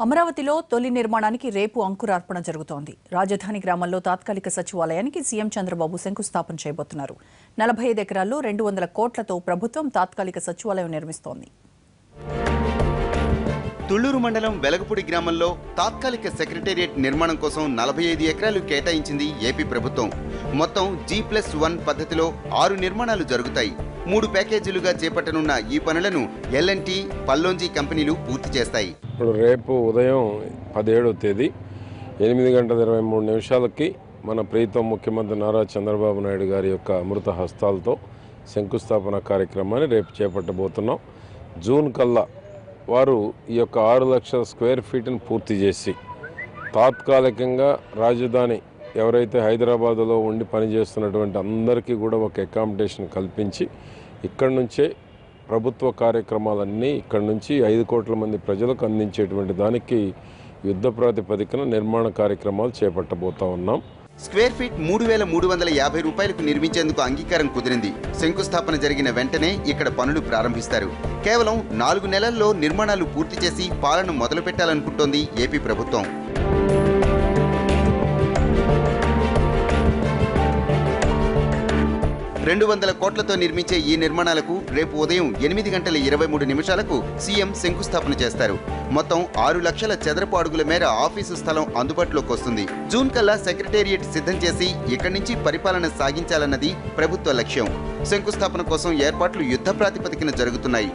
అమరావతిలో తొలి నిర్మాణానికి రేపు అంకురార్పణ జరుగుతోంది. రాజధాని గ్రామంలో తాత్కాలిక సచివాలయానికి సీఎం చంద్రబాబు శంకుస్థాపన చేయబోతున్నారు. 45 ఎకరాల్లో 200 కోట్లతో ప్రభుత్వం తాత్కాలిక సచివాలయం నిర్మిస్తోంది. తుళ్లూరు మండలం వెలగపూడి గ్రామంలో తాత్కాలిక సెక్రటేరియట్ నిర్మాణం కోసం 45 ఎకరాలు కేటాయించింది ఏపీ ప్రభుత్వం. మొత్తం G+1 పద్ధతిలో 6 నిర్మాణాలు జరుగుతాయి. 3 ప్యాకేజీలుగా చేపట్టనున్న ఈ పనులను L&T, పల్లోంజీ కంపెనీలు పూర్తి చేస్తాయి. ఇప్పుడు రేపు ఉదయం 17వ తేదీ 8:23 మన ప్రీతం ముఖ్యమంత్రి నారా చంద్రబాబు నాయుడు గారి యొక్క అమృత హస్తాలతో శంకుస్థాపన కార్యక్రమాన్ని రేపు చేపట్టబోతున్నాం. జూన్ కల్లా వారు ఈ యొక్క 6 లక్షల స్క్వేర్ ఫీట్ని పూర్తి చేసి తాత్కాలికంగా రాజధాని ఎవరైతే హైదరాబాదులో ఉండి పనిచేస్తున్నటువంటి అందరికీ కూడా ఒక అకామిడేషన్ కల్పించి ఇక్కడి నుంచే ప్రభుత్వ కార్యక్రమాలన్నీ ఇక్కడి నుంచి 5 కోట్ల మంది ప్రజలకు అందించేటువంటి దానికి యుద్ధ ప్రాతిపదికన నిర్మాణ కార్యక్రమాలు చేపట్టబోతా ఉన్నాం. స్క్వేర్ ఫీట్ 3,350 రూపాయలకు నిర్మించేందుకు అంగీకారం కుదిరింది. శంకుస్థాపన జరిగిన వెంటనే ఇక్కడ పనులు ప్రారంభిస్తారు. కేవలం 4 నెలల్లో నిర్మాణాలు పూర్తి చేసి పాలన మొదలు పెట్టాలనుకుంటోంది ఏపీ ప్రభుత్వం. $200 కోట్లతో నిర్మించే ఈ నిర్మాణాలకు రేపు ఉదయం 8:23 సీఎం శంకుస్థాపన చేస్తారు. మొత్తం 6 లక్షల చదరపు అడుగుల మేర ఆఫీసు స్థలం అందుబాటులోకి వస్తుంది. జూన్ కల్లా సెక్రటేరియట్ సిద్ధం చేసి ఇక్కడి నుంచి పరిపాలన సాగించాలన్నది ప్రభుత్వ లక్ష్యం. శంకుస్థాపన కోసం ఏర్పాట్లు యుద్ధ ప్రాతిపదికన జరుగుతున్నాయి.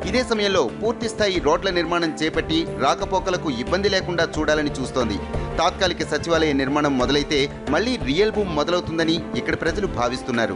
ఇదే సమయంలో పూర్తిస్థాయి రోడ్ల నిర్మాణం చేపట్టి రాకపోకలకు ఇబ్బంది లేకుండా చూడాలని చూస్తోంది. తాత్కాలిక సచివాలయ నిర్మాణం మొదలైతే మళ్లీ రియల్ బూమ్ మొదలవుతుందని ఇక్కడి ప్రజలు భావిస్తున్నారు.